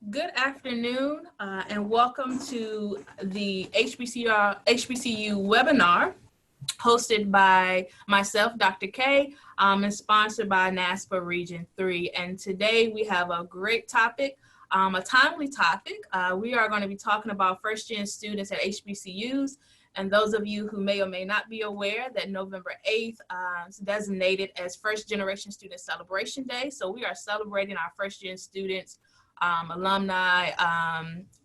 Good afternoon, and welcome to the HBCU webinar hosted by myself, Dr. K, and sponsored by NASPA Region 3. And today we have a great topic, a timely topic. We are going to be talking about first-gen students at HBCUs. And those of you who may or may not be aware that November 8th is designated as First Generation Student Celebration Day. So we are celebrating our first-gen students, alumni,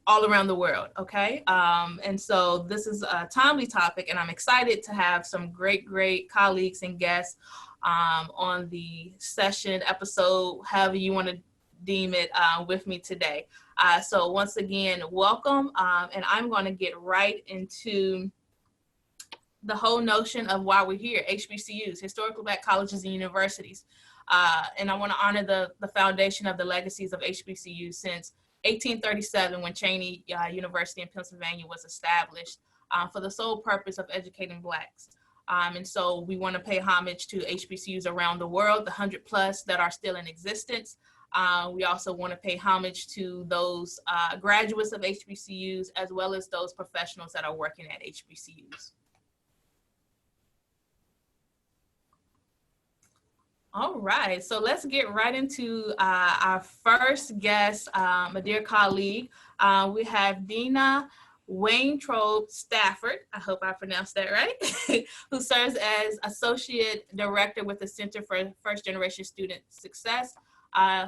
all around the world, okay? And so this is a timely topic, and I'm excited to have some great colleagues and guests on the session, episode, however you want to deem it, with me today. So once again, welcome, and I'm going to get right into the whole notion of why we're here, HBCUs, Historically Black Colleges and Universities. And I want to honor the foundation of the legacies of HBCUs since 1837, when Cheney University in Pennsylvania was established for the sole purpose of educating Blacks. And so we want to pay homage to HBCUs around the world, the 100 plus that are still in existence. We also want to pay homage to those graduates of HBCUs, as well as those professionals that are working at HBCUs. All right, so let's get right into our first guest, a dear colleague. We have Dina Weintraub Stafford, I hope I pronounced that right, who serves as Associate Director with the Center for First Generation Student Success,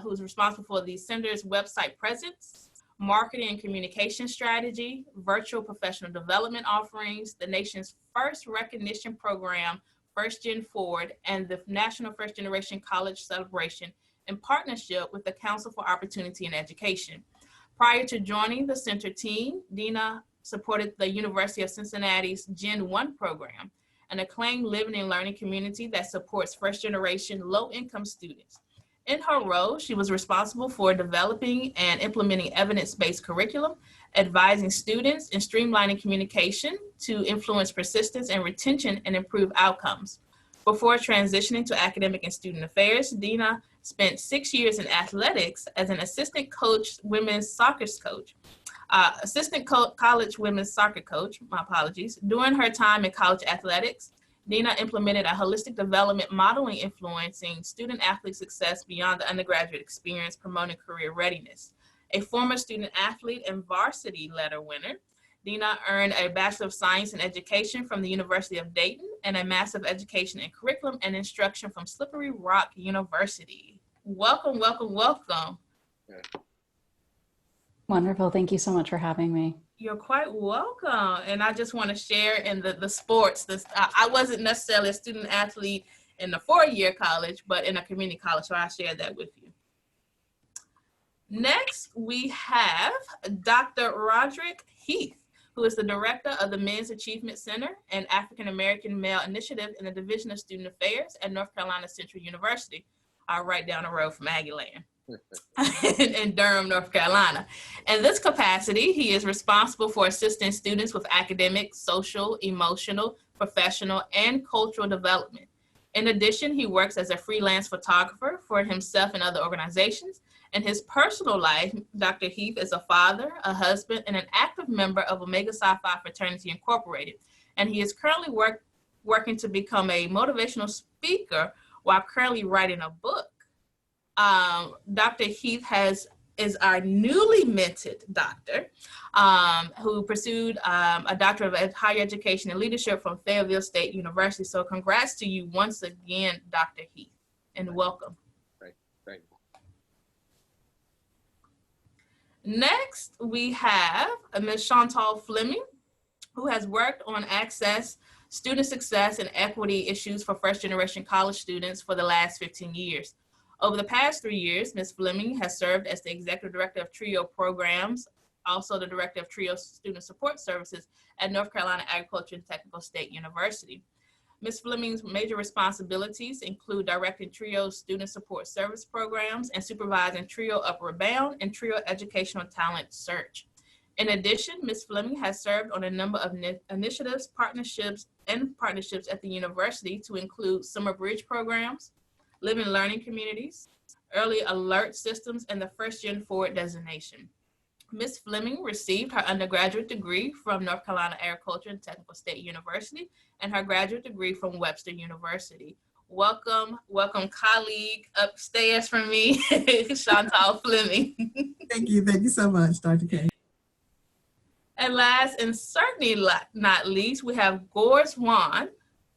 who's responsible for the center's website presence, marketing and communication strategy, virtual professional development offerings, the nation's first recognition program, First Gen Forward, and the National First Generation College Celebration in partnership with the Council for Opportunity in Education. Prior to joining the center team, Dina supported the University of Cincinnati's Gen 1 program, an acclaimed living and learning community that supports first generation low-income students. In her role, she was responsible for developing and implementing evidence-based curriculum, advising students, and streamlining communication to influence persistence and retention and improve outcomes. Before transitioning to academic and student affairs, Dina spent 6 years in athletics as an assistant college women's soccer coach. My apologies. During her time in college athletics, Dina implemented a holistic development modeling influencing student athlete success beyond the undergraduate experience, promoting career readiness. A former student athlete and varsity letter winner, Dina earned a Bachelor of Science in Education from the University of Dayton and a Master of Education in Curriculum and Instruction from Slippery Rock University. Welcome, welcome, welcome. Wonderful. Thank you so much for having me. You're quite welcome. And I just want to share in the sports. I wasn't necessarily a student athlete in the 4-year college, but in a community college, so I share that with you. Next, we have Dr. Roderick Heath, who is the director of the Men's Achievement Center and African American Male Initiative in the Division of Student Affairs at North Carolina Central University, right down the road from Aggieland. In Durham, North Carolina. In this capacity, he is responsible for assisting students with academic, social, emotional, professional, and cultural development. In addition, he works as a freelance photographer for himself and other organizations. In his personal life, Dr. Heath is a father, a husband, and an active member of Omega Psi Phi Fraternity Incorporated. And he is currently working to become a motivational speaker while currently writing a book. Dr. Heath is our newly minted doctor who pursued a doctorate of higher education and leadership from Fayetteville State University. So congrats to you once again, Dr. Heath, and welcome. Thank you. Next, we have Ms. Chantal Fleming, who has worked on access, student success, and equity issues for first generation college students for the last 15 years. Over the past 3 years, Ms. Fleming has served as the Executive Director of TRIO Programs, also the Director of TRIO Student Support Services at North Carolina Agricultural and Technical State University. Ms. Fleming's major responsibilities include directing TRIO Student Support Service Programs and supervising TRIO Upward Bound and TRIO Educational Talent Search. In addition, Ms. Fleming has served on a number of initiatives, partnerships at the university to include summer bridge programs, living learning communities, early alert systems, and the First Gen Forward designation. Ms. Fleming received her undergraduate degree from North Carolina Agricultural and Technical State University and her graduate degree from Webster University. Welcome, colleague upstairs from me, Chantal Fleming. Thank you so much, Dr. K. And last and certainly not least, we have Gourjoine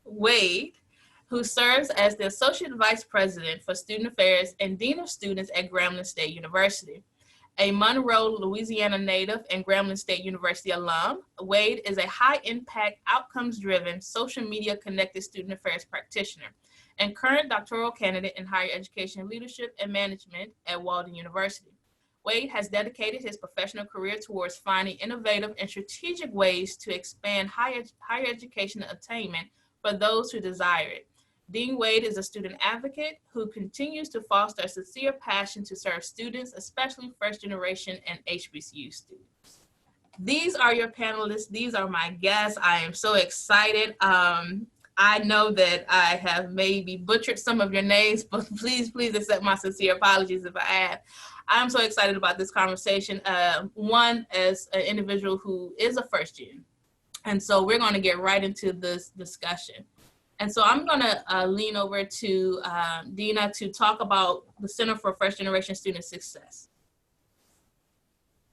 Wade, who serves as the Associate Vice President for Student Affairs and Dean of Students at Grambling State University. A Monroe, Louisiana native and Grambling State University alum, Wade is a high-impact, outcomes-driven, social media-connected student affairs practitioner and current doctoral candidate in higher education leadership and management at Walden University. Wade has dedicated his professional career towards finding innovative and strategic ways to expand higher education attainment for those who desire it. Dean Wade is a student advocate who continues to foster a sincere passion to serve students, especially first generation and HBCU students. These are your panelists. These are my guests. I am so excited. I know that I have maybe butchered some of your names, but please accept my sincere apologies if I have. I'm so excited about this conversation. One, as an individual who is a first gen. And so we're going to get right into this discussion. And so I'm going to lean over to Dina to talk about the Center for First Generation Student Success.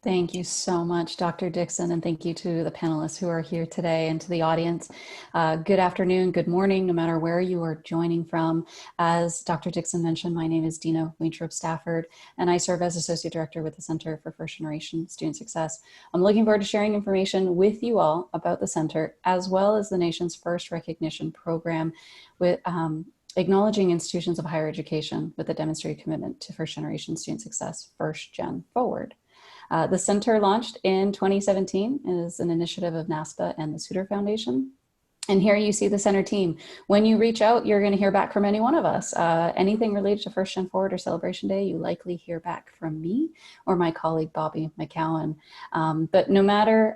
Thank you so much, Dr. Dixon, and thank you to the panelists who are here today and to the audience. Good afternoon, good morning, no matter where you are joining from. As Dr. Dixon mentioned, my name is Dina Waintrop Stafford, and I serve as Associate Director with the Center for First Generation Student Success. I'm looking forward to sharing information with you all about the center, as well as the nation's first recognition program with acknowledging institutions of higher education with a demonstrated commitment to first generation student success, First Gen Forward. The center launched in 2017 is an initiative of NASPA and the Souter Foundation. And here you see the center team. When you reach out, you're going to hear back from any one of us. Anything related to First Gen Forward or Celebration Day, you likely hear back from me or my colleague, Bobby McCowan. But no matter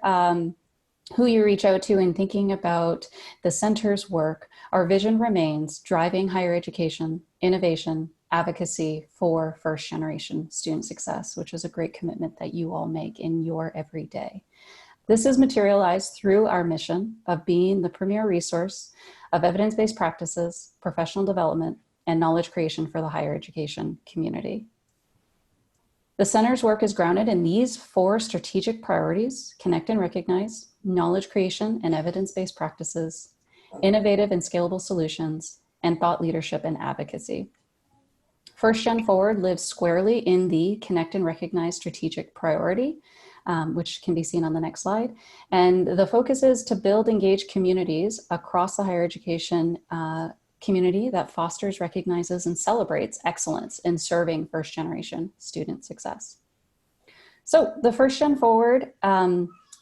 who you reach out to in thinking about the center's work, our vision remains driving higher education, innovation, advocacy for first generation student success, which is a great commitment that you all make in your everyday. This is materialized through our mission of being the premier resource of evidence-based practices, professional development, and knowledge creation for the higher education community. The center's work is grounded in these 4 strategic priorities: connect and recognize, knowledge creation and evidence-based practices, innovative and scalable solutions, and thought leadership and advocacy. First Gen Forward lives squarely in the connect and recognize strategic priority, which can be seen on the next slide. And the focus is to build engaged communities across the higher education community that fosters, recognizes, and celebrates excellence in serving first generation student success. So the First Gen Forward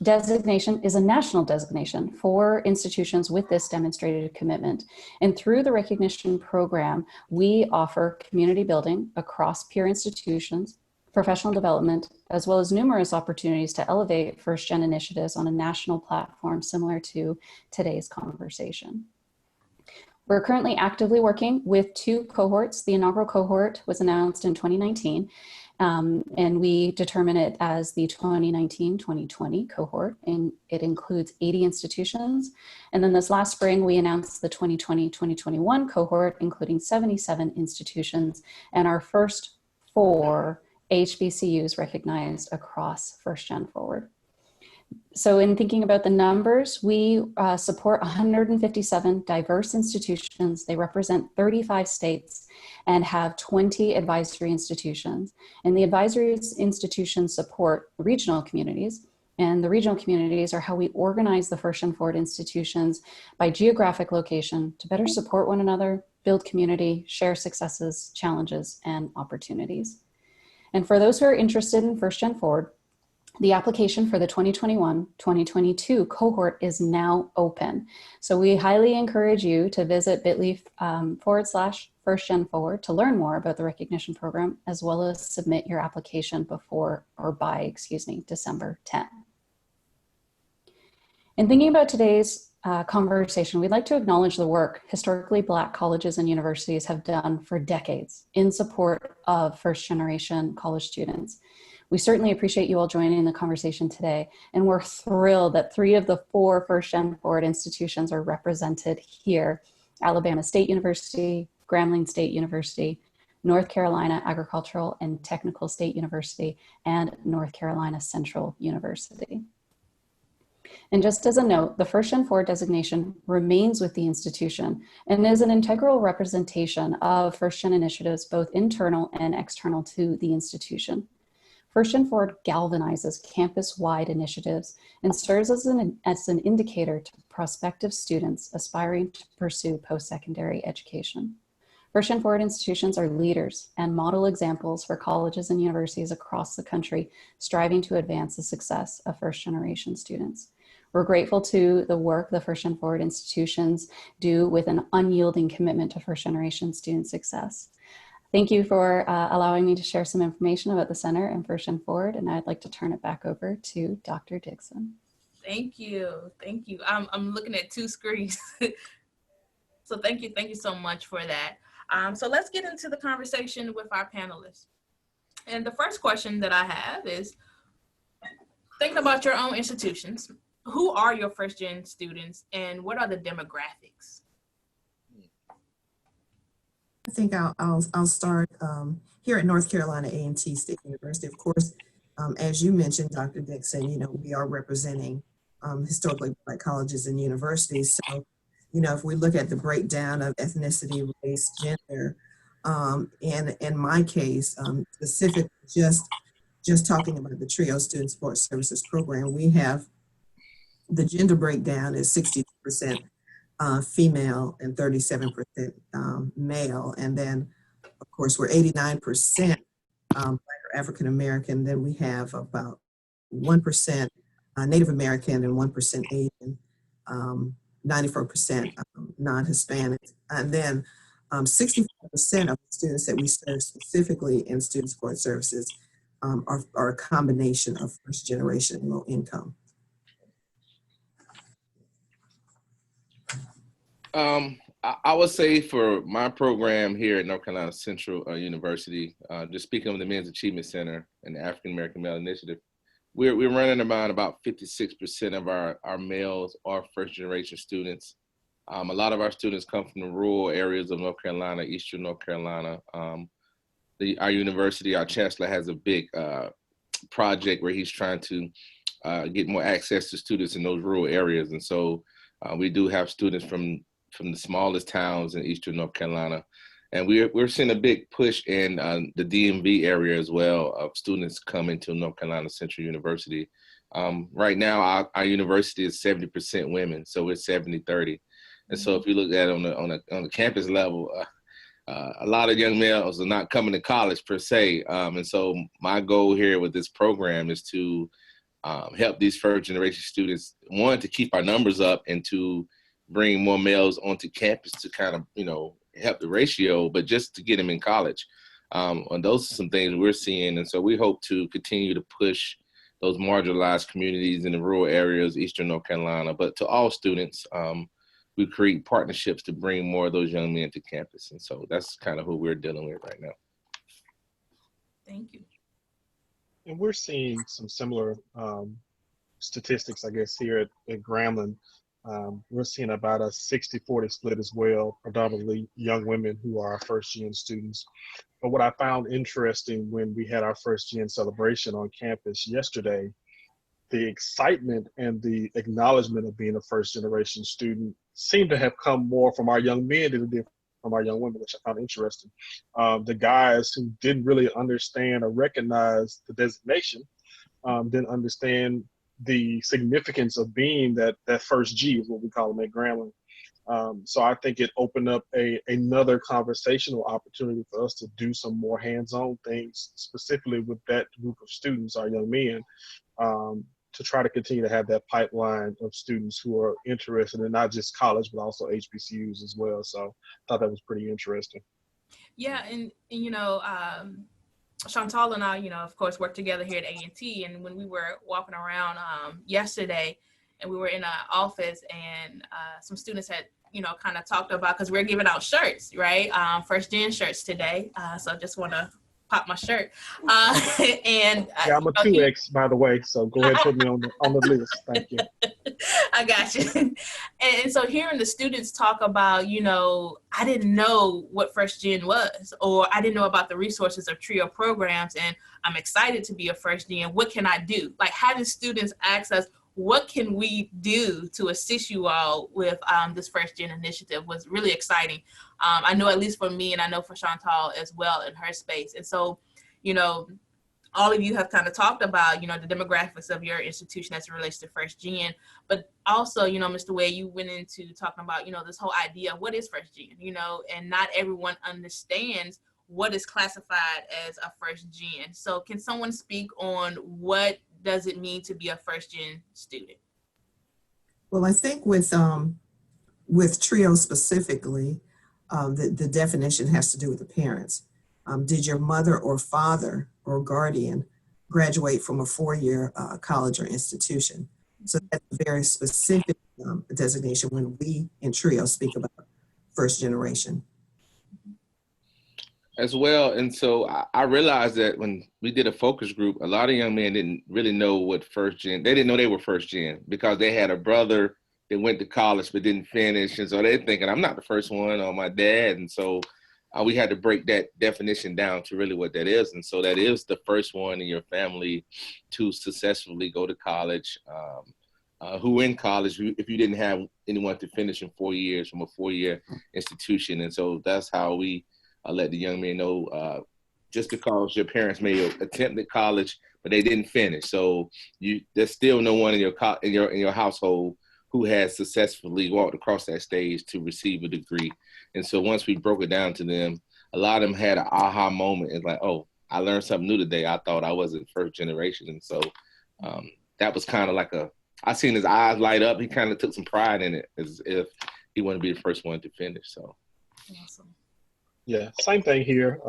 designation is a national designation for institutions with this demonstrated commitment. And through the recognition program, we offer community building across peer institutions, professional development, as well as numerous opportunities to elevate first gen initiatives on a national platform similar to today's conversation. We're currently actively working with 2 cohorts. The inaugural cohort was announced in 2019. And we determine it as the 2019-2020 cohort, and it includes 80 institutions. And then this last spring, we announced the 2020-2021 cohort, including 77 institutions, and our first 4 HBCUs recognized across First Gen Forward. So in thinking about the numbers, we support 157 diverse institutions. They represent 35 states and have 20 advisory institutions. And the advisory institutions support regional communities. And the regional communities are how we organize the First Gen Forward institutions by geographic location to better support one another, build community, share successes, challenges, and opportunities. And for those who are interested in First Gen Forward, the application for the 2021-2022 cohort is now open. So we highly encourage you to visit bit.ly/First Gen Forward to learn more about the recognition program, as well as submit your application by December 10th. In thinking about today's conversation, we'd like to acknowledge the work historically Black colleges and universities have done for decades in support of first-generation college students. We certainly appreciate you all joining the conversation today, and we're thrilled that 3 of the 4 first-gen forward institutions are represented here: Alabama State University, Grambling State University, North Carolina Agricultural and Technical State University, and North Carolina Central University. And just as a note, the First Gen Forward designation remains with the institution and is an integral representation of First Gen initiatives, both internal and external to the institution. First Gen Forward galvanizes campus-wide initiatives and serves as an indicator to prospective students aspiring to pursue post-secondary education. First Gen Forward institutions are leaders and model examples for colleges and universities across the country striving to advance the success of first-generation students. We're grateful to the work the First Gen Forward institutions do with an unyielding commitment to first-generation student success. Thank you for allowing me to share some information about the Center and First Gen Forward, and I'd like to turn it back over to Dr. Dixon. Thank you. Thank you. I'm looking at 2 screens. So thank you so much for that. So let's get into the conversation with our panelists. And the first question that I have is, thinking about your own institutions, who are your first gen students and what are the demographics? I think I'll start here at North Carolina A&T State University. Of course, as you mentioned, Dr. Dixon, we are representing historically Black colleges and universities. So, if we look at the breakdown of ethnicity, race, gender, and in my case, specifically just talking about the TRIO Student Support Services Program, we have the gender breakdown is 60% female and 37% male. And then, of course, we're 89% Black or African American. Then we have about 1% Native American and 1% Asian, 94% non-Hispanic. And then 65% of the students that we serve specifically in student support services are a combination of first generation low income. I would say for my program here at North Carolina Central University, just speaking of the Men's Achievement Center and the African American Male Initiative, we're running around about 56% of our males are first generation students. A lot of our students come from the rural areas of North Carolina, Eastern North Carolina. Our university, our chancellor has a big project where he's trying to get more access to students in those rural areas. And so we do have students from the smallest towns in Eastern North Carolina. And we're seeing a big push in the DMV area as well of students coming to North Carolina Central University. Right now, our university is 70% women, so it's 70-30. And so if you look at it on the campus level, a lot of young males are not coming to college per se. And so my goal here with this program is to help these first generation students, one, to keep our numbers up and to bring more males onto campus to kind of, help the ratio, but just to get them in college. And those are some things we're seeing. And so we hope to continue to push those marginalized communities in the rural areas, Eastern North Carolina, but to all students, we create partnerships to bring more of those young men to campus. And so that's kind of who we're dealing with right now. Thank you. And we're seeing some similar statistics, I guess, here at Grambling. We're seeing about a 60-40 split as well, predominantly young women who are our first gen students. But what I found interesting when we had our first gen celebration on campus yesterday, the excitement and the acknowledgement of being a first generation student seemed to have come more from our young men than it did from our young women, which I found interesting. The guys who didn't really understand or recognize the designation didn't understand the significance of being that first G is what we call them at Grambling. So I think it opened up another conversational opportunity for us to do some more hands-on things, specifically with that group of students, our young men, to try to continue to have that pipeline of students who are interested in not just college, but also HBCUs as well. So I thought that was pretty interesting. Yeah, and Chantal and I, of course, work together here at A&T. And when we were walking around yesterday, and we were in an office, and some students had, kind of talked about, because we're giving out shirts, right? First Gen shirts today. So I just want to pop my shirt. And yeah, I'm a 2X, by the way, so go ahead and put me on the list. Thank you. I got you. And so hearing the students talk about, I didn't know what First Gen was, or I didn't know about the resources of TRIO programs, and I'm excited to be a First Gen. What can I do? Like, having students ask us, what can we do to assist you all with this First Gen initiative was really exciting. I know, at least for me, and I know for Chantal as well in her space. And so, all of you have kind of talked about, the demographics of your institution as it relates to First Gen, but also, Mr. Wade, you went into talking about, this whole idea of what is First Gen, and not everyone understands what is classified as a First Gen. So can someone speak on what does it mean to be a First Gen student? Well, I think with TRIO specifically, the definition has to do with the parents. Did your mother or father or guardian graduate from a four-year college or institution? So that's a very specific designation when we in TRIO speak about first generation. As well. And so I realized that when we did a focus group, a lot of young men didn't really know what First Gen, they didn't know they were First Gen because they had a brother that went to college but didn't finish. And so they're thinking, I'm not the first one, or my dad. And so we had to break that definition down to really what that is. And so that is the first one in your family to successfully go to college, who in college, if you didn't have anyone to finish in 4 years from a four-year institution. And so that's how we let the young men know, just because your parents may have attempted college, but they didn't finish. So there's still no one in your household who has successfully walked across that stage to receive a degree. And so once we broke it down to them, a lot of them had an aha moment. It's like, oh, I learned something new today. I thought I wasn't first generation. And so that was kind of like I seen his eyes light up. He kind of took some pride in it, as if he wanted to be the first one to finish. So awesome. Yeah, same thing here.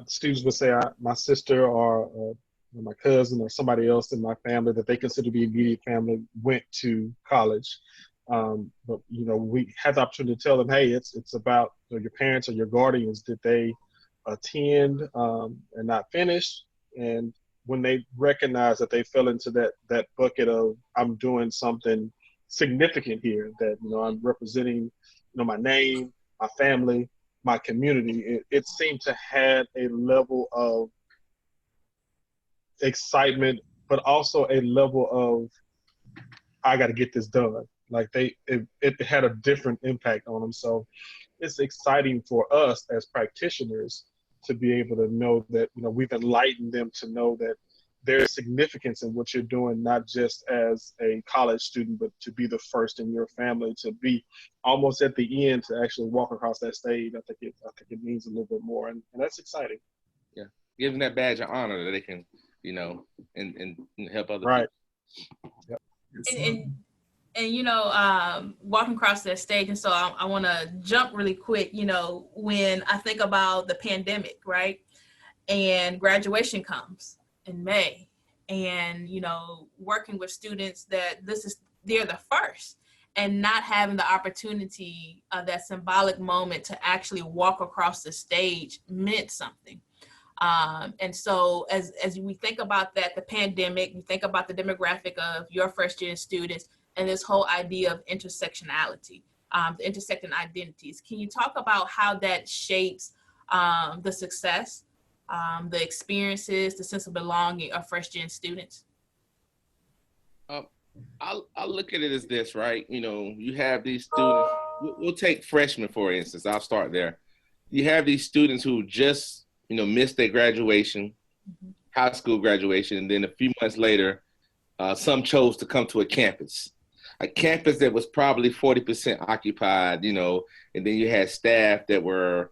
Students would say my sister or my cousin or somebody else in my family that they consider to be immediate family went to college. But we had the opportunity to tell them, hey, it's about your parents or your guardians. Did they attend and not finish? And when they recognize that they fell into that bucket of, I'm doing something significant here, that I'm representing my name, my family, my community, it seemed to have a level of excitement, but also a level of, I got to get this done. Like it had a different impact on them. So it's exciting for us as practitioners to be able to know that, we've enlightened them to know that there's significance in what you're doing, not just as a college student, but to be the first in your family, to be almost at the end, to actually walk across that stage. I think it means a little bit more, and that's exciting. Yeah, give them that badge of honor that they can, and help other right. people. Yep. And walking across that stage, and so I want to jump really quick. When I think about the pandemic, right, and graduation comes in May, and working with students that they're the first, and not having the opportunity of that symbolic moment to actually walk across the stage meant something. And so as we think about that, the pandemic, we think about the demographic of your first gen students and this whole idea of intersectionality, the intersecting identities. Can you talk about how that shapes the success, the experiences, the sense of belonging of first gen students? I'll look at it as this, right? You have these students, we'll take freshmen, for instance. I'll start there. You have these students who just, missed their graduation, high school graduation, and then a few months later, some chose to come to a campus that was probably 40% occupied, and then you had staff that were,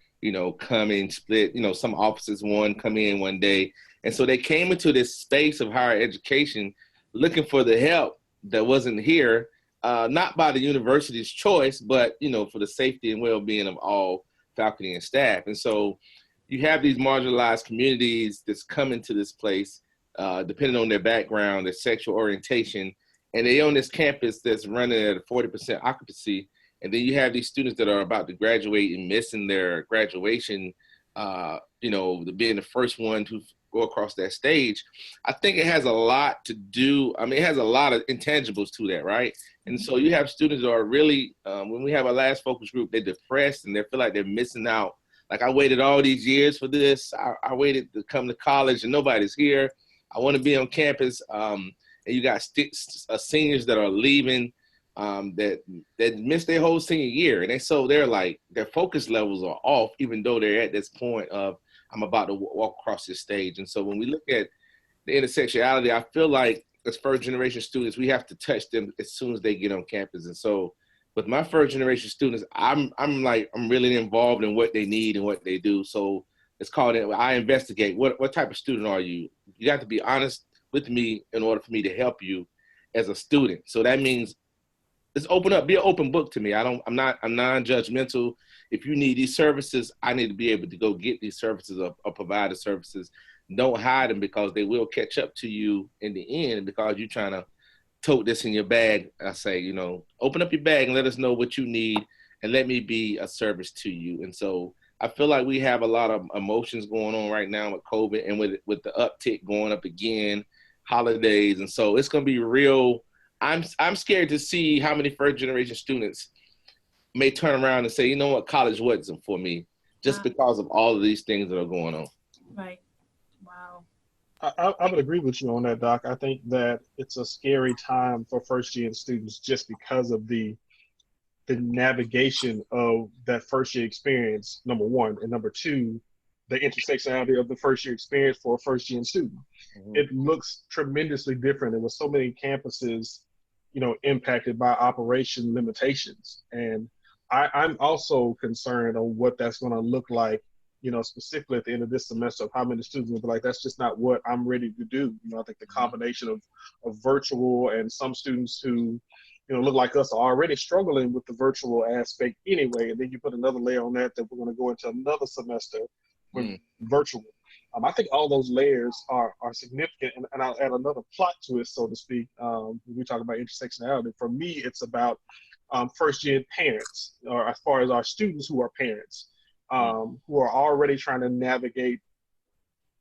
coming split, some offices come in one day. And so they came into this space of higher education looking for the help that wasn't here, not by the university's choice, but, for the safety and well-being of all faculty and staff. And so you have these marginalized communities that's come into this place, depending on their background, their sexual orientation, and they on this campus that's running at a 40% occupancy. And then you have these students that are about to graduate and missing their graduation, being the first one to go across that stage. I think it has a lot to do. I mean, it has a lot of intangibles to that, right? And so you have students that are really, when we have our last focus group, they're depressed and they feel like they're missing out. Like, I waited all these years for this. I waited to come to college and nobody's here. I want to be on campus. And you got seniors that are leaving, that missed their whole senior year. And they're like, their focus levels are off, even though they're at this point of, I'm about to walk across this stage. And so when we look at the intersectionality, I feel like as first generation students, we have to touch them as soon as they get on campus. And so with my first generation students, I'm really involved in what they need and what they do. So it's called, I investigate what type of student are you? You got to be honest with me in order for me to help you as a student. So that means it's open up, be an open book to me. I'm non-judgmental. If you need these services, I need to be able to go get these services or provide the services. Don't hide them, because they will catch up to you in the end, because you're trying to tote this in your bag. I say, open up your bag and let us know what you need, and let me be a service to you. And so I feel like we have a lot of emotions going on right now with COVID, and with the uptick going up again, holidays. And so it's going to be real. I'm scared to see how many first generation students may turn around and say, you know what, college wasn't for me, just because of all of these things that are going on. Right. Wow. I would agree with you on that, Doc. I think that it's a scary time for first year students just because of the navigation of that first year experience, number one, and number two, the intersectionality of the first year experience for a first year student. Mm-hmm. It looks tremendously different. There were so many campuses, impacted by operation limitations. And I'm also concerned on what that's going to look like, specifically at the end of this semester, of how many students will be like, that's just not what I'm ready to do. I think the combination of virtual, and some students who, look like us are already struggling with the virtual aspect anyway. And then you put another layer on that we're going to go into another semester with virtual. I think all those layers are significant, and I'll add another plot to it, so to speak. When we talk about intersectionality, for me, it's about first-gen parents, or as far as our students who are parents, who are already trying to navigate,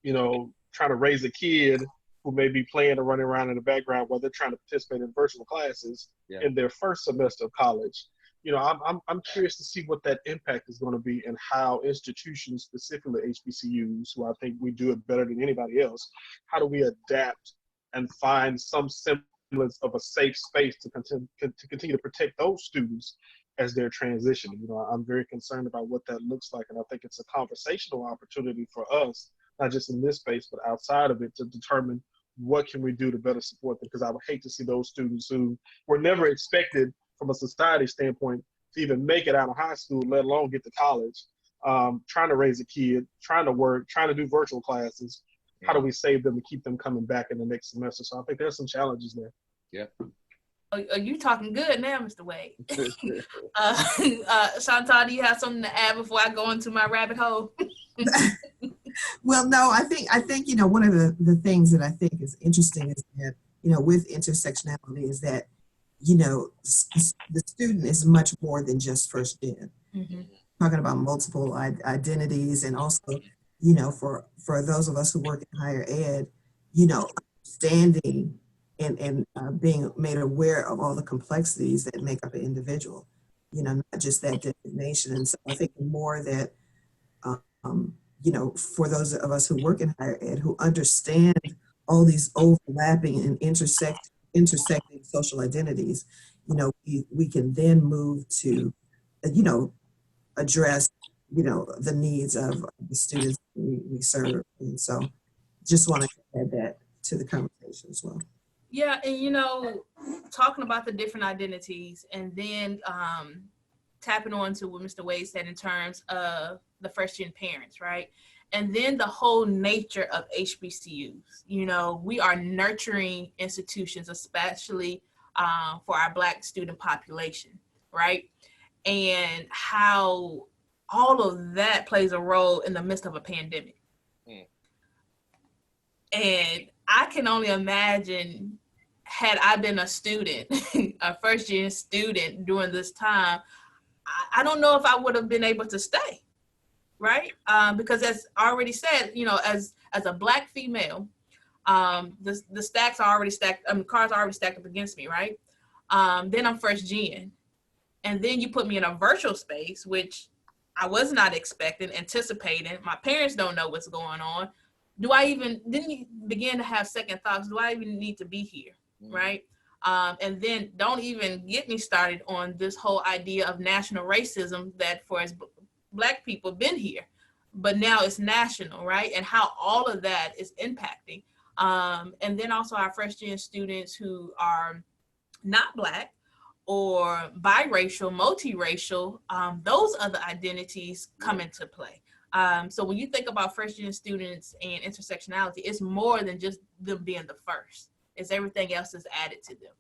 trying to raise a kid who may be playing or running around in the background while they're trying to participate in virtual classes in their first semester of college. I'm curious to see what that impact is going to be, and how institutions, specifically HBCUs, who I think we do it better than anybody else, how do we adapt and find some semblance of a safe space to continue to protect those students as they're transitioning. I'm very concerned about what that looks like, and I think it's a conversational opportunity for us, not just in this space, but outside of it, to determine what can we do to better support them, because I would hate to see those students who were never expected from a society standpoint to even make it out of high school, let alone get to college, trying to raise a kid, trying to work, trying to do virtual classes. How do we save them and keep them coming back in the next semester? So I think there's some challenges there. Yeah. Are you talking good now, Mr. Wade? Chantal, do you have something to add before I go into my rabbit hole? Well, no, I think one of the things that I think is interesting is that, with intersectionality is that, the student is much more than just first gen. Mm-hmm. Talking about multiple identities, and also, for those of us who work in higher ed, understanding and being made aware of all the complexities that make up an individual, not just that designation. And so I think the more that, for those of us who work in higher ed, who understand all these overlapping and intersecting social identities, we can then move to, address, the needs of the students we serve. And so just want to add that to the conversation as well. Yeah, and talking about the different identities, and then tapping on to what Mr. Wade said in terms of the first-gen parents, right? And then the whole nature of HBCUs. We are nurturing institutions, especially for our Black student population, right? And how all of that plays a role in the midst of a pandemic. And I can only imagine had I been a student, a first-year student during this time, I don't know if I would have been able to stay, right? Because as I already said, as a Black female, the stacks are already stacked, cards are already stacked up against me, right? Then I'm first gen. And then you put me in a virtual space, which I was not expecting, anticipating. My parents don't know what's going on. Didn't you begin to have second thoughts? Do I even need to be here, right? And then don't even get me started on this whole idea of national racism that for as Black people been here, but now it's national, right? And how all of that is impacting. And then also our first gen students who are not Black or biracial, multiracial, those other identities come into play. So when you think about first gen students and intersectionality, it's more than just them being the first. It's everything else that's added to them.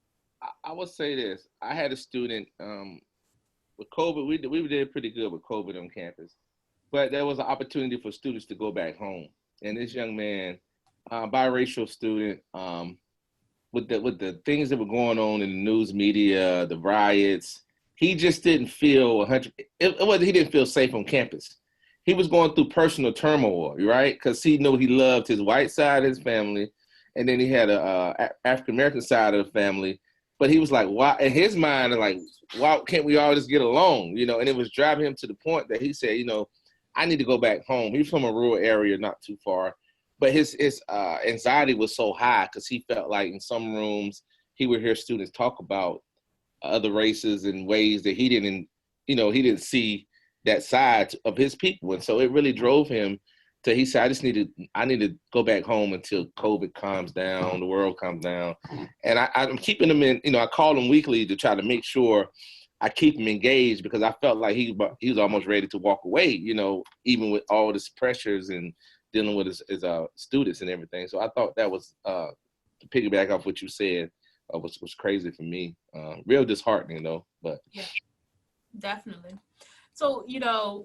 I would say this. I had a student with COVID. We did pretty good with COVID on campus, but there was an opportunity for students to go back home. And this young man, biracial student, with the things that were going on in the news media, the riots, he just didn't feel he didn't feel safe on campus. He was going through personal turmoil, right? Because he knew he loved his white side of his family, and then he had a African American side of the family. But he was like, why? In his mind, like, why can't we all just get along? And it was driving him to the point that he said, I need to go back home. He's from a rural area, not too far. But his anxiety was so high because he felt like in some rooms he would hear students talk about other races in ways that he didn't see that side of his people. And so it really drove him to, he said, I need to go back home until COVID calms down, the world calms down. And I'm keeping him in, I call him weekly to try to make sure I keep him engaged because I felt like he was almost ready to walk away, even with all this pressures and dealing with his students and everything. So I thought that was, to piggyback off what you said, was crazy for me. Real disheartening though, but. Yeah, definitely. So,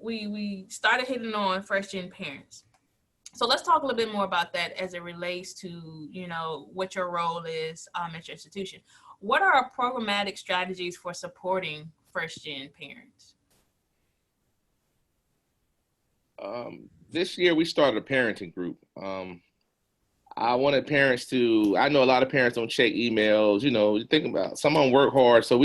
we started hitting on first gen parents. So let's talk a little bit more about that as it relates to, what your role is at your institution. What are our programmatic strategies for supporting first gen parents? This year we started a parenting group. I wanted parents I know a lot of parents don't check emails, you think about, some of them work hard. So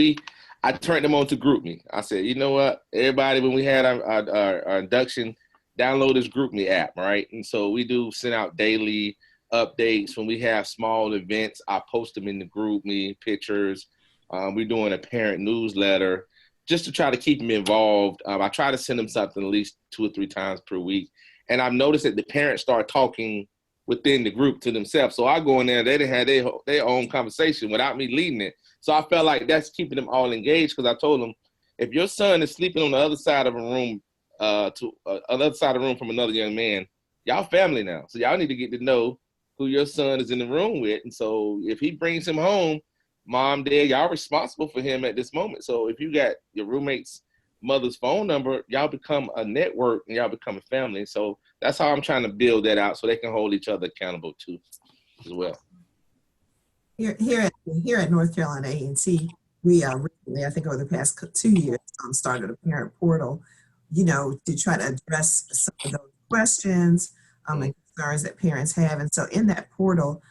I turned them on to GroupMe. I said, you know what, everybody, when we had our induction, download this GroupMe app, right? And so we do send out daily updates. When we have small events, I post them in the GroupMe pictures. We're doing a parent newsletter just to try to keep them involved. I try to send them something at least 2 or 3 times per week. And I've noticed that the parents start talking within the group to themselves. So I go in there, they didn't have their own conversation without me leading it. So I felt like that's keeping them all engaged because I told them, if your son is sleeping on the other side of a room, another side of the room from another young man, y'all family now. So y'all need to get to know who your son is in the room with. And so if he brings him home, mom, dad, y'all responsible for him at this moment. So if you got your roommate's mother's phone number, y'all become a network and y'all become a family. So that's how I'm trying to build that out so they can hold each other accountable too as well. Here at North Carolina A&T, we recently, I think over the past 2 years, started a parent portal, to try to address some of those questions and concerns that parents have. And so in that portal,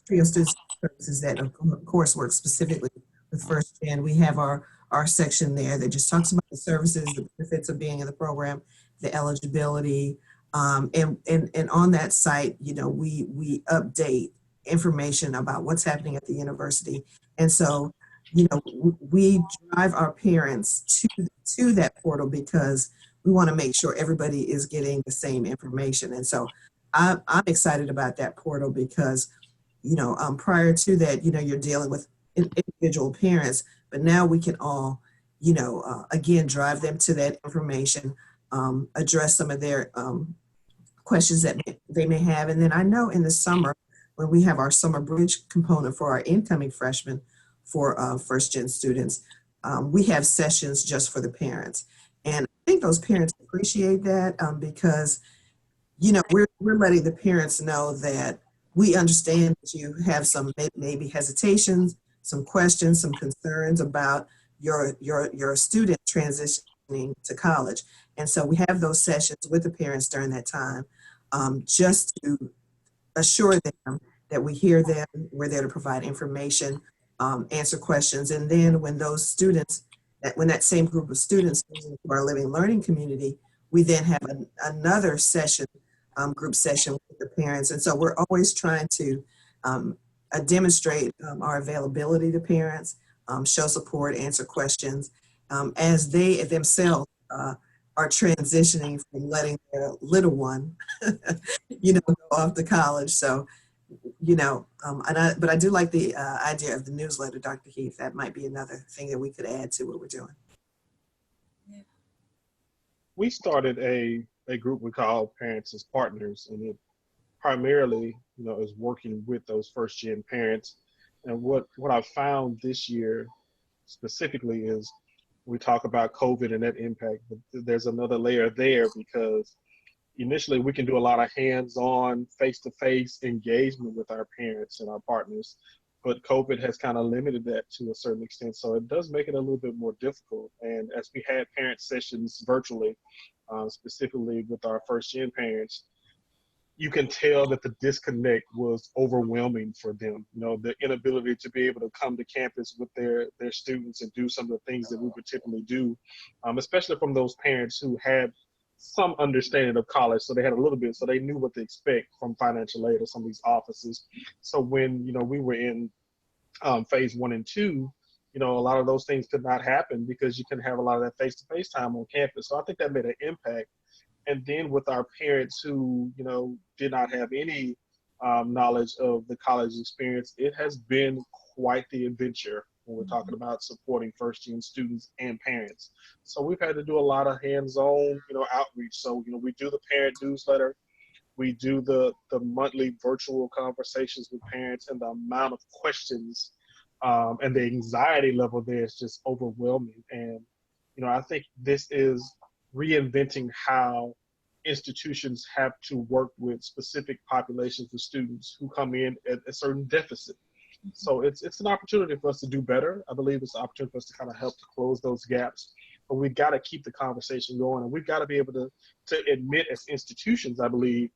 Trio Student Services that of course work specifically with first gen, we have our section there that just talks about the services, the benefits of being in the program, the eligibility, and on that site, we update information about what's happening at the university. And so, we drive our parents to that portal because we want to make sure everybody is getting the same information. And so I'm excited about that portal because, prior to that, you're dealing with individual parents, but now we can all, again, drive them to that information, address some of their questions that they may have. And then I know in the summer, when we have our summer bridge component for our incoming freshmen for first gen students, we have sessions just for the parents. And I think those parents appreciate that because, we're letting the parents know that we understand that you have some maybe hesitations, some questions, some concerns about your student transitioning to college. And so we have those sessions with the parents during that time, just to assure them that we hear them, we're there to provide information, answer questions. And then when those students, when that same group of students moves into our living learning community, we then have another session, group session with the parents. And so we're always trying to demonstrate our availability to parents, show support, answer questions, as they themselves are transitioning from letting their little one, go off to college. So, but I do like the idea of the newsletter, Dr. Heath. That might be another thing that we could add to what we're doing. We started a group we call Parents as Partners, and it primarily, is working with those first-gen parents. And what I found this year specifically is we talk about COVID and that impact, but there's another layer there, because initially we can do a lot of hands-on, face-to-face engagement with our parents and our partners, but COVID has kind of limited that to a certain extent. So it does make it a little bit more difficult. And as we had parent sessions virtually, specifically with our first-gen parents, you can tell that the disconnect was overwhelming for them. The inability to be able to come to campus with their students and do some of the things that we would typically do, especially from those parents who had some understanding of college. So they had a little bit, so they knew what to expect from financial aid or some of these offices. So when, we were in phase 1 and 2, a lot of those things could not happen because you couldn't have a lot of that face-to-face time on campus. So I think that made an impact. And then with our parents who, did not have any knowledge of the college experience, it has been quite the adventure when we're talking about supporting first-gen students and parents. So we've had to do a lot of hands-on, outreach. So, we do the parent newsletter, we do the monthly virtual conversations with parents, and the amount of questions and the anxiety level there is just overwhelming. And, I think this is reinventing how institutions have to work with specific populations of students who come in at a certain deficit. So it's an opportunity for us to do better. I believe it's an opportunity for us to kind of help to close those gaps, but we've got to keep the conversation going, and we've got to be able to admit as institutions, I believe,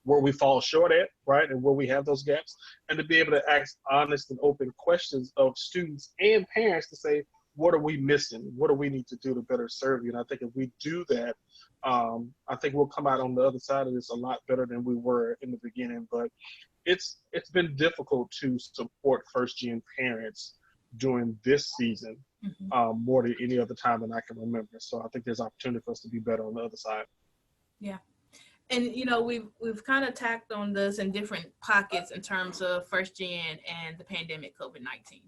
where we fall short at, right, and where we have those gaps, and to be able to ask honest and open questions of students and parents to say, what are we missing? What do we need to do to better serve you? And I think if we do that, I think we'll come out on the other side of this a lot better than we were in the beginning. But it's been difficult to support first-gen parents during this season, more than any other time than I can remember. So I think there's opportunity for us to be better on the other side. Yeah. And, we've kind of tacked on this in different pockets in terms of first gen and the pandemic, COVID-19.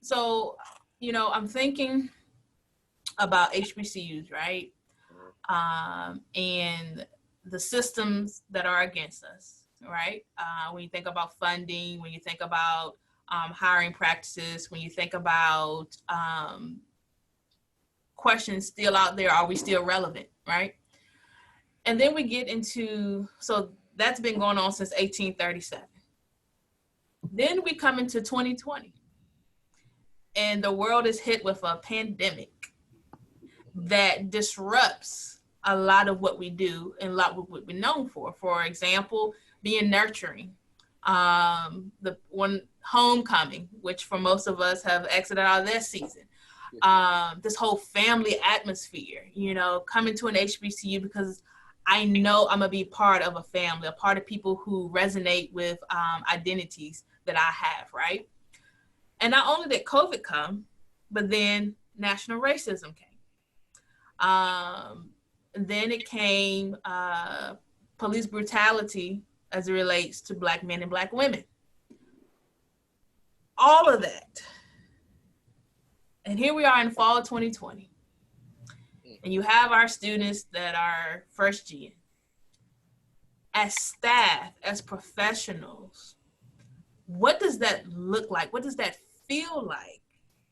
So, I'm thinking about HBCUs, right? And the systems that are against us, right? When you think about funding, when you think about hiring practices, when you think about questions still out there, are we still relevant, right? And then we get into, so that's been going on since 1837. Then we come into 2020, and the world is hit with a pandemic that disrupts a lot of what we do and a lot of what we're known for. For example, being nurturing, the one homecoming, which for most of us have exited out of that season. This whole family atmosphere, coming to an HBCU because I know I'm gonna be part of a family, a part of people who resonate with identities that I have, right? And not only did COVID come, but then national racism came. Then it came police brutality as it relates to Black men and Black women. All of that. And here we are in fall of 2020. And you have our students that are first gen. As staff, as professionals, what does that look like? What does that feel like?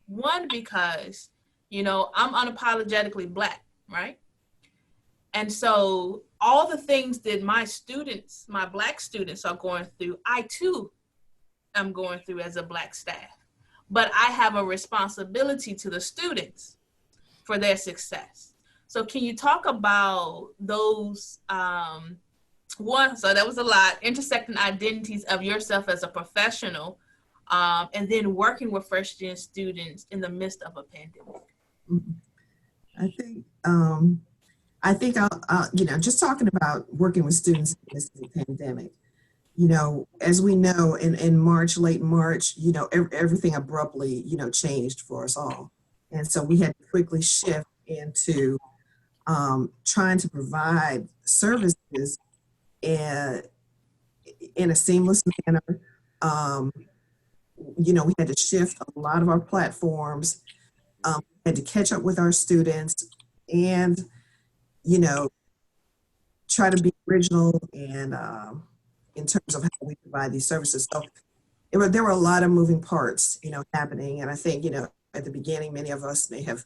One, because, I'm unapologetically Black, right? And so all the things that my students, my Black students are going through, I too am going through as a Black staff. But I have a responsibility to the students for their success. So can you talk about those, so that was a lot, intersecting identities of yourself as a professional, and then working with first-gen students in the midst of a pandemic? I think I'll just talking about working with students in this pandemic. As we know, in March, late March, everything abruptly, changed for us all. And so we had to quickly shift into trying to provide services in a seamless manner. We had to shift a lot of our platforms, had to catch up with our students and, try to be original and in terms of how we provide these services. So there were a lot of moving parts, happening. And I think, at the beginning, many of us may have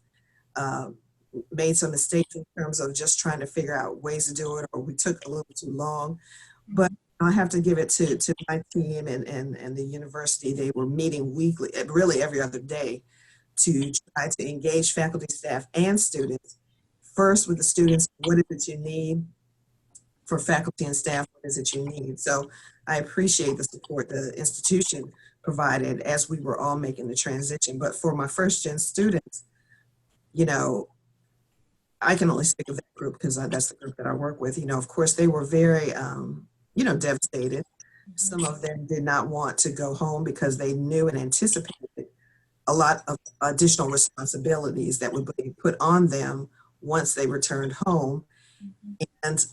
made some mistakes in terms of just trying to figure out ways to do it, or we took a little too long. But I have to give it to my team and the university. They were meeting weekly, really every other day, to try to engage faculty, staff, and students. First with the students, what is it you need? For faculty and staff, what is it you need? So I appreciate the support the institution provided as we were all making the transition. But for my first gen students, I can only speak of that group because that's the group that I work with. Of course, they were very, devastated. Some of them did not want to go home because they knew and anticipated a lot of additional responsibilities that would be put on them once they returned home. And,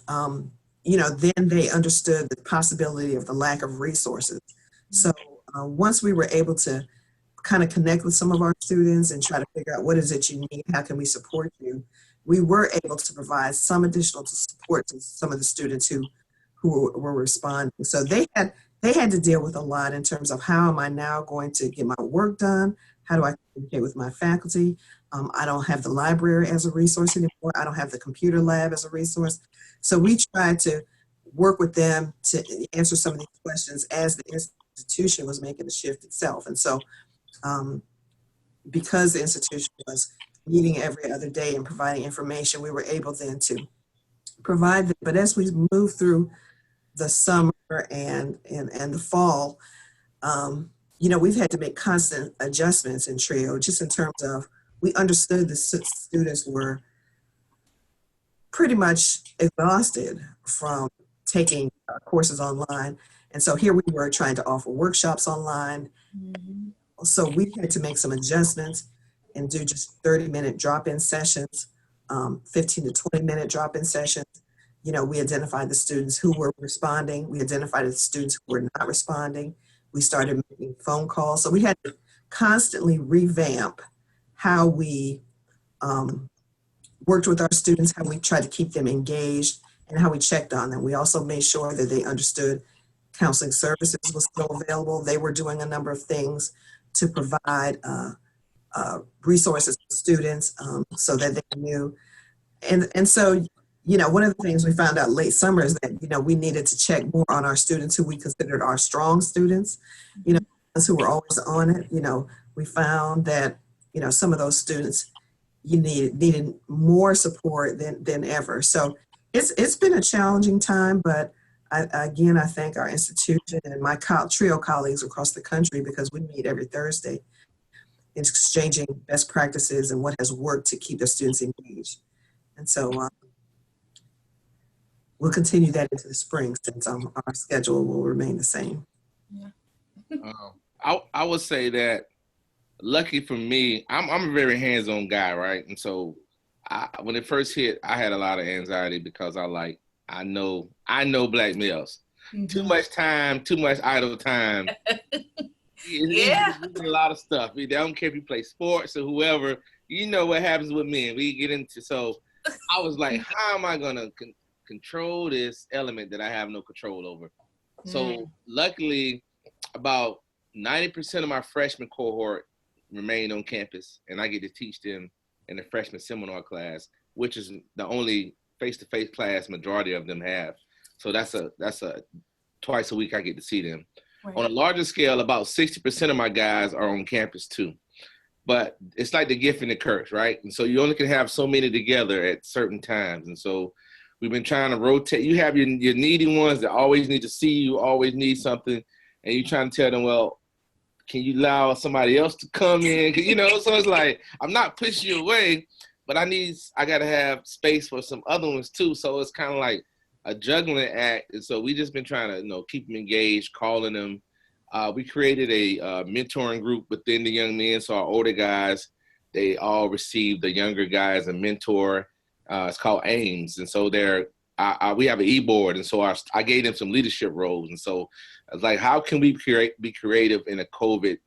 then they understood the possibility of the lack of resources. So once we were able to kind of connect with some of our students and try to figure out what is it you need, how can we support you, we were able to provide some additional support to some of the students who were responding. So they had to deal with a lot in terms of how am I now going to get my work done? How do I communicate with my faculty? I don't have the library as a resource anymore. I don't have the computer lab as a resource. So we tried to work with them to answer some of these questions as the institution was making the shift itself. And so because the institution was meeting every other day and providing information, we were able then to provide them. But as we move through the summer and the fall, we've had to make constant adjustments in TRIO, just in terms of we understood the students were pretty much exhausted from taking courses online. And so here we were trying to offer workshops online. Mm-hmm. So we had to make some adjustments and do just 30-minute drop-in sessions, 15 to 20-minute drop-in sessions. We identified the students who were responding. We identified the students who were not responding. We started making phone calls. So we had to constantly revamp how we worked with our students, how we tried to keep them engaged, and how we checked on them. We also made sure that they understood counseling services was still available. They were doing a number of things to provide resources to students so that they knew. And so, one of the things we found out late summer is that, we needed to check more on our students who we considered our strong students, who were always on it. We found that, some of those students needed more support than ever. So it's been a challenging time, but I thank our institution and my TRIO colleagues across the country, because we meet every Thursday in exchanging best practices and what has worked to keep the students engaged. And so we'll continue that into the spring, since our schedule will remain the same. Yeah. I would say that, lucky for me, I'm a very hands-on guy, right? And so when it first hit, I had a lot of anxiety because I know Black males. Mm-hmm. Too much time, too much idle time. Yeah. A lot of stuff. They don't care if you play sports or whoever. You know what happens with men. We get into, so I was like, how am I going to control this element that I have no control over? Mm. So luckily, about 90% of my freshman cohort remained on campus, and I get to teach them in the freshman seminar class, which is the only face-to-face class, majority of them have. So that's a twice a week I get to see them. Right. On a larger scale, about 60% of my guys are on campus too. But it's like the gift and the curse, right? And so you only can have so many together at certain times. And so we've been trying to rotate. You have your needy ones that always need to see you, always need something. And you're trying to tell them, well, can you allow somebody else to come in? You know, so it's like, I'm not pushing you away, but I got to have space for some other ones too. So it's kind of like a juggling act. And so we just been trying to, keep them engaged, calling them. We created a mentoring group within the young men. So our older guys, they all receive the younger guys a mentor. It's called AIMS. And so we have an e-board. And so I gave them some leadership roles. And so I was like, how can we be creative in a COVID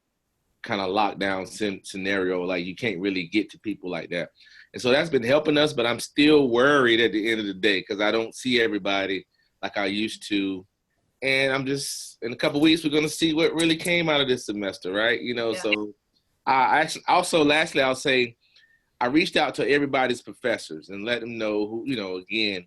kind of lockdown scenario? Like you can't really get to people like that. And so that's been helping us, but I'm still worried at the end of the day because I don't see everybody like I used to. And I'm just, in a couple of weeks, we're going to see what really came out of this semester, right? Yeah. So lastly, I'll say, I reached out to everybody's professors and let them know who, again,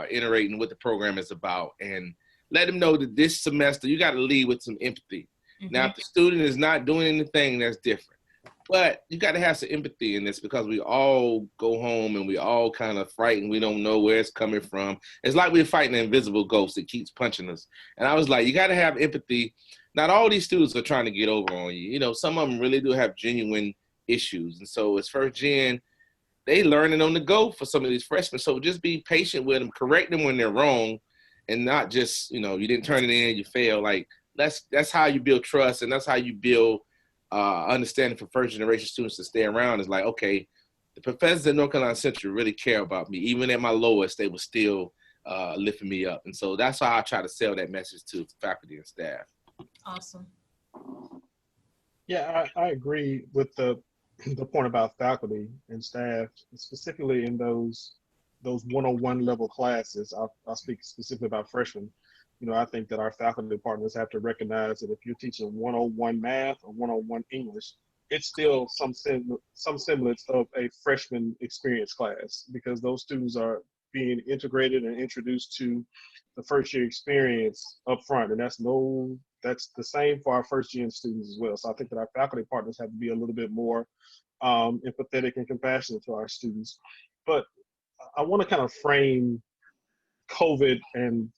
iterating what the program is about and let them know that this semester, you got to lead with some empathy. Mm-hmm. Now, if the student is not doing anything, that's different. But you got to have some empathy in this because we all go home and we all kind of frightened. We don't know where it's coming from. It's like we're fighting an invisible ghost that keeps punching us. And I was like, you got to have empathy. Not all these students are trying to get over on you. Some of them really do have genuine issues. And so as first gen, they learning on the go for some of these freshmen. So just be patient with them, correct them when they're wrong and not just, you didn't turn it in, you fail. Like that's how you build trust and that's how you build understanding for first generation students to stay around. Is like, okay, the professors at North Carolina Central really care about me. Even at my lowest, they were still lifting me up. And so that's how I try to sell that message to faculty and staff. Awesome. Yeah, I agree with the point about faculty and staff, specifically in those 101 level classes. I'll speak specifically about freshmen. I think that our faculty partners have to recognize that if you're teaching 101 math or 101 English, it's still some semblance of a freshman experience class because those students are being integrated and introduced to the first year experience up front. And that's the same for our first gen students as well. So I think that our faculty partners have to be a little bit more empathetic and compassionate to our students. But I want to kind of frame COVID and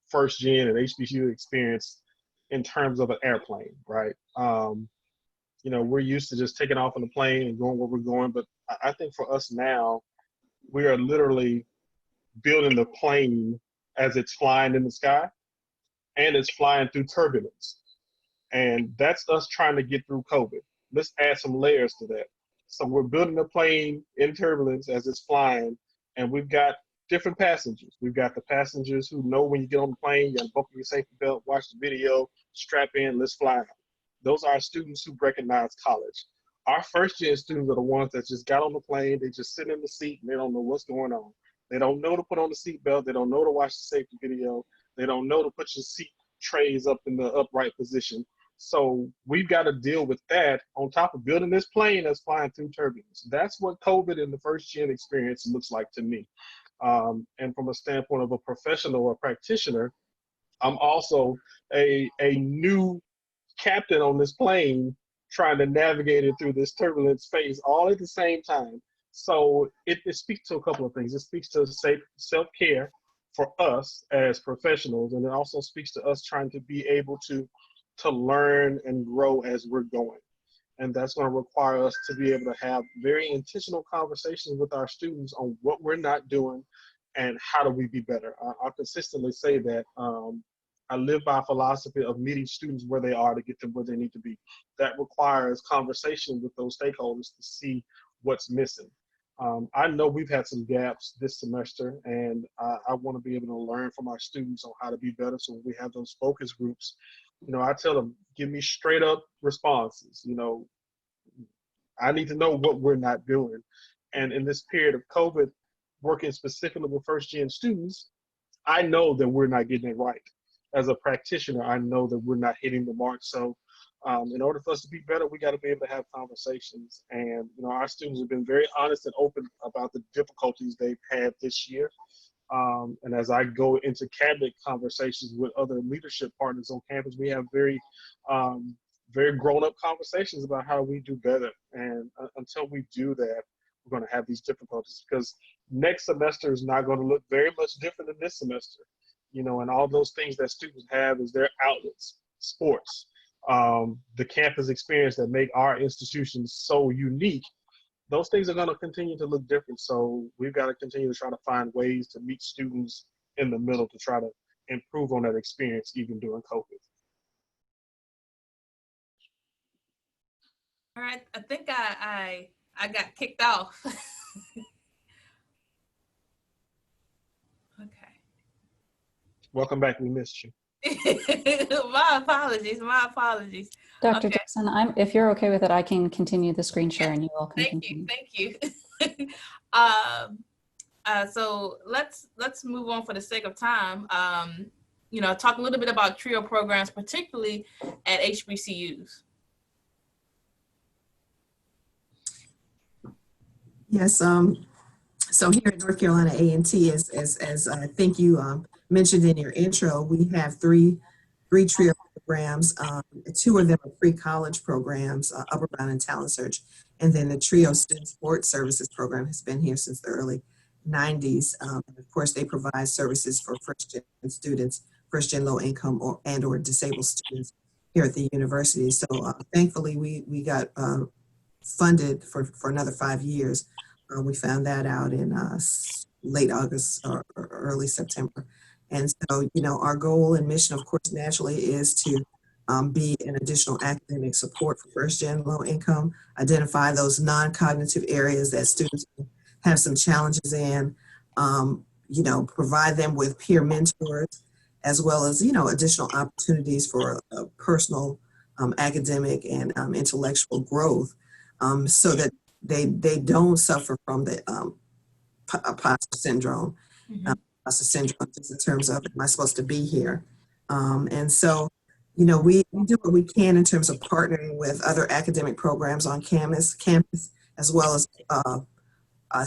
first gen and HBCU experience in terms of an airplane, right? We're used to just taking off on the plane and going where we're going, but I think for us now, we are literally building the plane as it's flying in the sky and it's flying through turbulence. And that's us trying to get through COVID. Let's add some layers to that. So we're building the plane in turbulence as it's flying, and we've got different passengers. We've got the passengers who know when you get on the plane, you got to buckle your safety belt, watch the video, strap in, let's fly. Those are our students who recognize college. Our first gen students are the ones that just got on the plane, they just sit in the seat and they don't know what's going on. They don't know to put on the seat belt, they don't know to watch the safety video, they don't know to put your seat trays up in the upright position. So we've got to deal with that on top of building this plane that's flying through turbulence. That's what COVID in the first gen experience looks like to me. And from a standpoint of a professional or practitioner, I'm also a new captain on this plane trying to navigate it through this turbulent space all at the same time. So it speaks to a couple of things. It speaks to self-care for us as professionals, and it also speaks to us trying to be able to learn and grow as we're going. And that's going to require us to be able to have very intentional conversations with our students on what we're not doing and how do we be better. I consistently say that I live by a philosophy of meeting students where they are to get them where they need to be. That requires conversation with those stakeholders to see what's missing. I know we've had some gaps this semester, and I want to be able to learn from our students on how to be better. So when we have those focus groups, I tell them, give me straight up responses. I need to know what we're not doing. And in this period of COVID, working specifically with first gen students, I know that we're not getting it right. As a practitioner, I know that we're not hitting the mark. So In order for us to be better, we got to be able to have conversations. And, our students have been very honest and open about the difficulties they've had this year. And as I go into cabinet conversations with other leadership partners on campus, we have very grown-up conversations about how we do better. And until we do that, we're going to have these difficulties, because next semester is not going to look very much different than this semester. And all those things that students have is their outlets, sports, the campus experience that make our institutions so unique. Those things are going to continue to look different. So we've got to continue to try to find ways to meet students in the middle to try to improve on that experience even during COVID. All right, I think I got kicked off. Okay. Welcome back. We missed you. My apologies. Dr. Okay. Dixon, if you're okay with it, I can continue the screen share and you all can continue. Thank you. So let's move on for the sake of time. Talk a little bit about TRIO programs, particularly at HBCUs. Yes. So here at North Carolina A&T, as I think you mentioned in your intro, we have three TRIO programs. Two of them are pre-college programs, Upper Bound and Talent Search. And then the TRIO Student Support Services program has been here since the early 90s. And of course, they provide services for first-gen students, first-gen low-income or disabled students here at the university. So thankfully, we got funded for another 5 years. We found that out in late August or early September. And so, our goal and mission, of course, naturally is to be an additional academic support for first-gen low income, identify those non-cognitive areas that students have some challenges in, provide them with peer mentors, as well as, additional opportunities for personal, academic, and intellectual growth, so that they don't suffer from the imposter syndrome. Imposter syndrome, just in terms of, am I supposed to be here? And so, we do what we can in terms of partnering with other academic programs on campus, as well as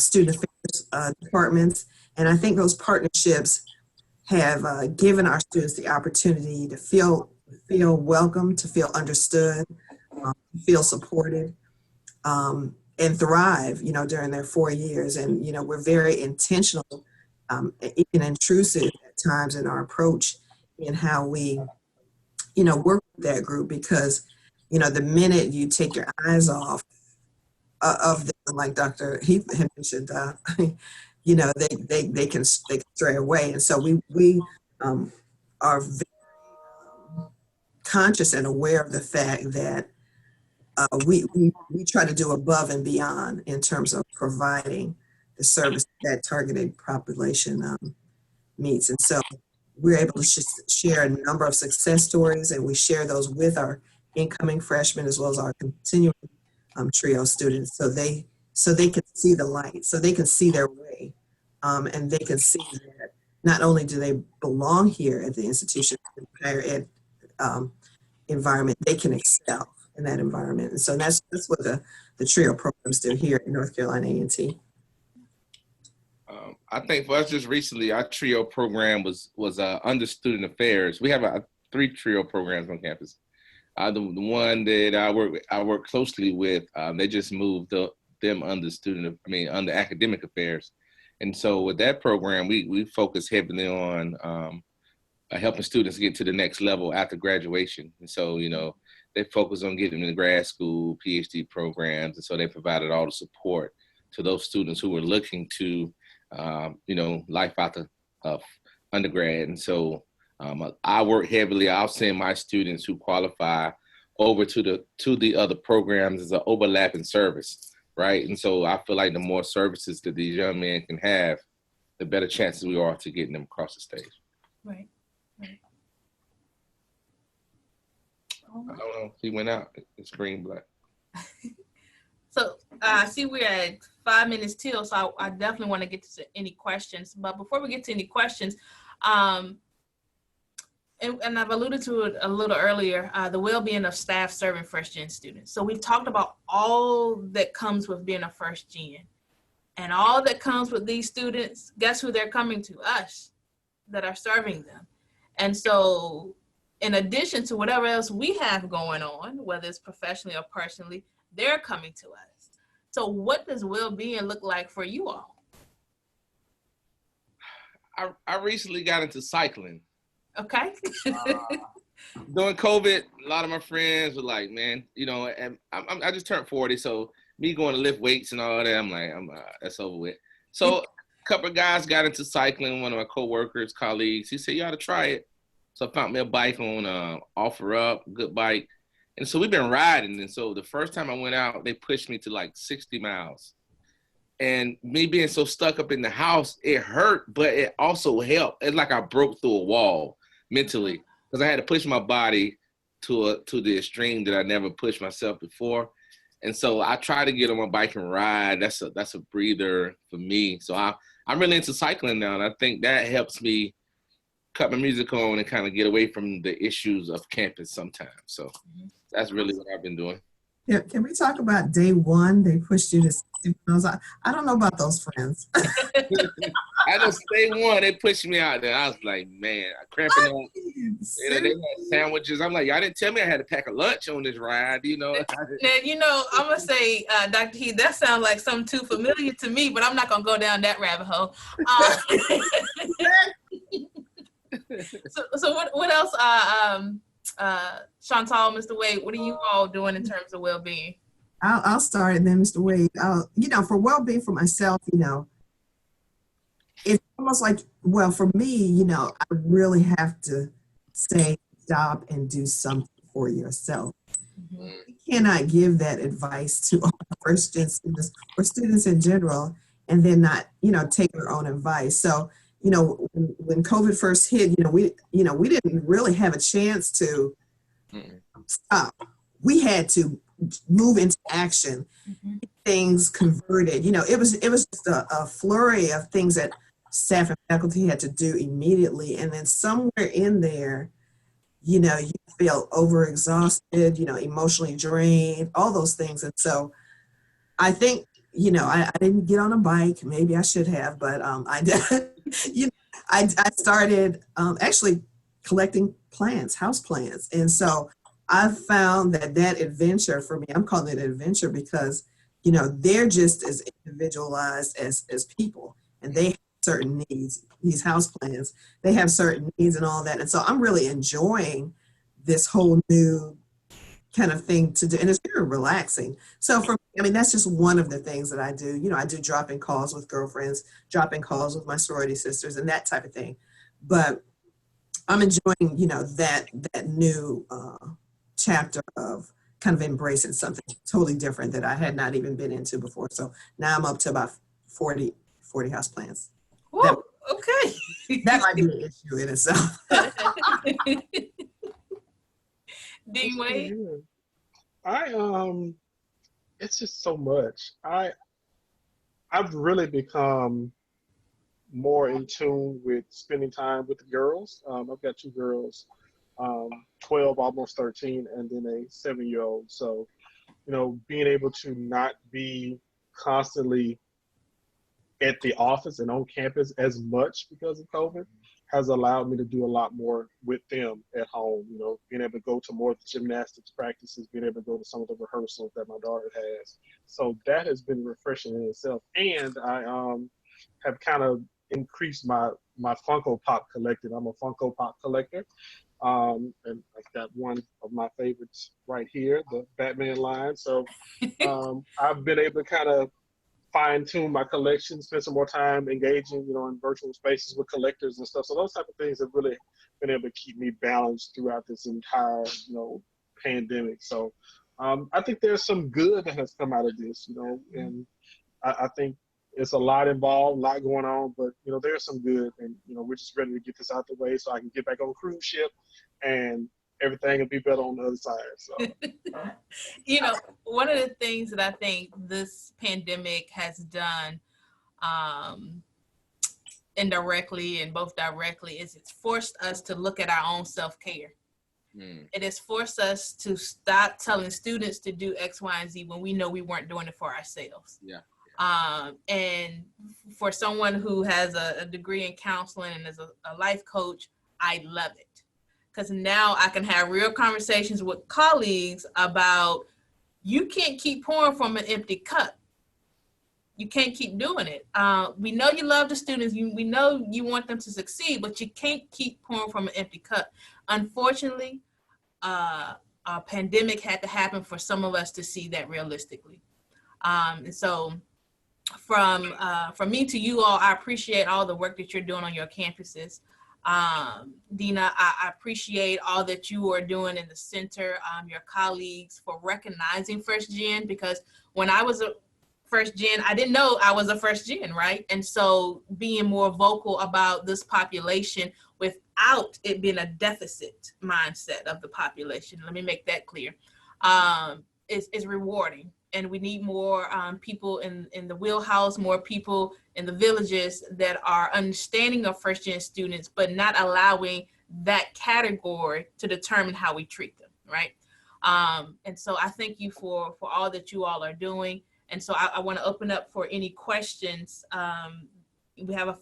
student affairs departments. And I think those partnerships have given our students the opportunity to feel welcome, to feel understood, feel supported, and thrive, during their 4 years. And, we're very intentional, even intrusive at times in our approach in how we, work with that group, because, the minute you take your eyes off of them, like Dr. Heath had mentioned, they can stray away. And so we are very conscious and aware of the fact that we try to do above and beyond in terms of providing the service that targeted population meets. And so we're able to share a number of success stories, and we share those with our incoming freshmen as well as our continuing TRIO students, so they can see the light, so they can see their way, and they can see that not only do they belong here at the institution, higher ed environment, they can excel in that environment. And so that's what the TRIO programs do here at North Carolina A&T. I think for us just recently, our TRIO program was under student affairs. We have 3 TRIO programs on campus. The one that I work closely with, they just moved them under under academic affairs. And so with that program, we focus heavily on helping students get to the next level after graduation. And so, they focus on getting into grad school, PhD programs. And so they provided all the support to those students who were looking to, life out of undergrad. And so I work heavily. I'll send my students who qualify over to the other programs as an overlapping service, right? And so I feel like the more services that these young men can have, the better chances we are to getting them across the stage. Right. I don't know. He went out. It's green black. So I see we're at 5 minutes till, so I definitely want to get to any questions. But before we get to any questions, and I've alluded to it a little earlier, the well-being of staff serving first-gen students. So we've talked about all that comes with being a first-gen. And all that comes with these students, guess who they're coming to? Us, that are serving them. And so in addition to whatever else we have going on, whether it's professionally or personally, they're coming to us. So what does well-being look like for you all? I recently got into cycling. Okay. During COVID, a lot of my friends were like, man, and I just turned 40, so me going to lift weights and all that, I'm like, that's over with. So a couple of guys got into cycling. One of my coworkers, colleagues, he said, you ought to try it. So I found me a bike on Offer Up, good bike. And so we've been riding. And so the first time I went out, they pushed me to like 60 miles. And me being so stuck up in the house, it hurt, but it also helped. It's like I broke through a wall mentally because I had to push my body to the extreme that I never pushed myself before. And so I try to get on my bike and ride. That's a breather for me. So I'm really into cycling now, and I think that helps me cut my music on and kind of get away from the issues of campus sometimes. So that's really what I've been doing. Yeah, can we talk about day one? They pushed you to 60 miles. I don't know about those friends. I just day one, they pushed me out there. I was like, man, I cramping up. They had sandwiches. I'm like, y'all didn't tell me I had to pack a lunch on this ride, Now, I'm going to say, Dr. Heath, that sounds like something too familiar to me, but I'm not going to go down that rabbit hole. So what else, Chantal, Mr. Wade, what are you all doing in terms of well-being? I'll start, and then Mr. Wade. For well-being for myself, it's almost like, well, for me, I really have to say, stop and do something for yourself. Mm-hmm. You cannot give that advice to all first-gen students or students in general, and then not, take their own advice. So, when COVID first hit, we didn't really have a chance to stop. We had to move into action. Mm-hmm. Things converted. It was just a flurry of things that staff and faculty had to do immediately, and then somewhere in there, you feel overexhausted, emotionally drained, all those things. And so, I think I didn't get on a bike. Maybe I should have, but I did. I started actually collecting plants, house plants. And so I found that adventure for me, I'm calling it an adventure because, they're just as individualized as people, and they have certain needs. These house plants, they have certain needs and all that. And so I'm really enjoying this whole new kind of thing to do. And it's very relaxing. So that's just one of the things that I do. I do drop-in calls with girlfriends, drop-in calls with my sorority sisters, and that type of thing. But I'm enjoying, that new chapter of kind of embracing something totally different that I had not even been into before. So now I'm up to about 40 houseplants. Whoa, okay. That might be an issue in itself. Dean Wade? It's just so much. I've really become more in tune with spending time with the girls. I've got two girls, 12, almost 13, and then a 7-year-old. So, being able to not be constantly at the office and on campus as much because of COVID has allowed me to do a lot more with them at home, being able to go to more of the gymnastics practices, being able to go to some of the rehearsals that my daughter has. So that has been refreshing in itself. And I have kind of increased my Funko Pop collecting. I'm a Funko Pop collector. And I've got one of my favorites right here, the Batman line. So I've been able to kind of fine-tune my collection, spend some more time engaging, in virtual spaces with collectors and stuff. So those type of things have really been able to keep me balanced throughout this entire, pandemic. So I think there's some good that has come out of this, and I think it's a lot involved, a lot going on, but, there's some good, and, we're just ready to get this out the way so I can get back on cruise ship and everything will be better on the other side. So, one of the things that I think this pandemic has done indirectly and both directly, is it's forced us to look at our own self-care. It has forced us to stop telling students to do X, Y, and Z when we know we weren't doing it for ourselves. Yeah. And for someone who has a degree in counseling and is a life coach, I love it. Because now I can have real conversations with colleagues about, you can't keep pouring from an empty cup. You can't keep doing it. We know you love the students. We know you want them to succeed, but you can't keep pouring from an empty cup. Unfortunately, a pandemic had to happen for some of us to see that realistically. And so from me to you all, I appreciate all the work that you're doing on your campuses. Dina, I appreciate all that you are doing in the center, your colleagues, for recognizing first gen, because when I was a first gen, I didn't know I was a first gen, right? And so being more vocal about this population without it being a deficit mindset of the population, let me make that clear, is rewarding. And we need more people in the wheelhouse, more people in the villages that are understanding of first gen students, but not allowing that category to determine how we treat them, right? And so I thank you for all that you all are doing. And so I want to open up for any questions. We have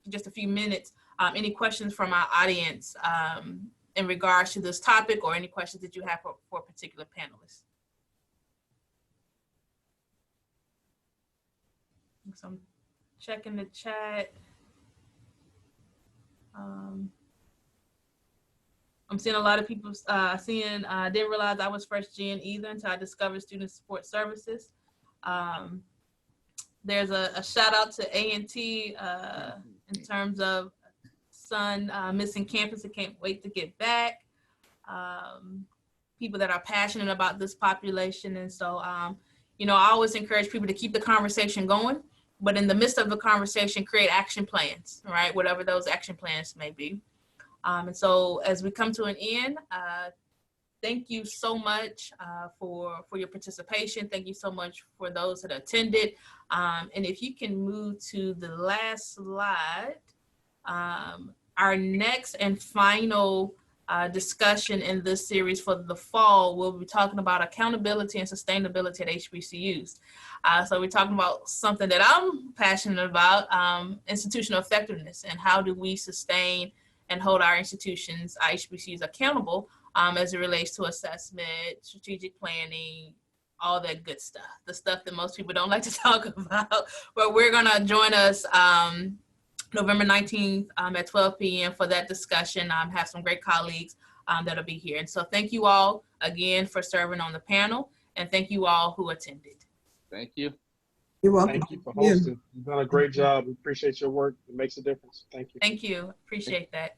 just a few minutes. Any questions from our audience in regards to this topic, or any questions that you have for particular panelists? So I'm checking the chat. I'm seeing a lot of people I didn't realize I was first gen either until I discovered student support services. There's a shout out to A&T in terms of son missing campus and can't wait to get back. People that are passionate about this population. And so, I always encourage people to keep the conversation going, but in the midst of the conversation, create action plans, right? Whatever those action plans may be. And so as we come to an end, thank you so much for your participation. Thank you so much for those that attended. And if you can move to the last slide, our next and final discussion in this series for the fall, we'll be talking about accountability and sustainability at HBCUs. So we're talking about something that I'm passionate about, institutional effectiveness, and how do we sustain and hold our institutions, our HBCUs, accountable as it relates to assessment, strategic planning, all that good stuff, the stuff that most people don't like to talk about. But we're gonna join us November 19th at 12 p.m. for that discussion. Have some great colleagues that'll be here. And so thank you all again for serving on the panel, and thank you all who attended. Thank you. You're welcome. Thank you for hosting. You've done a great job. We appreciate your work. It makes a difference. Thank you. Thank you. Appreciate that.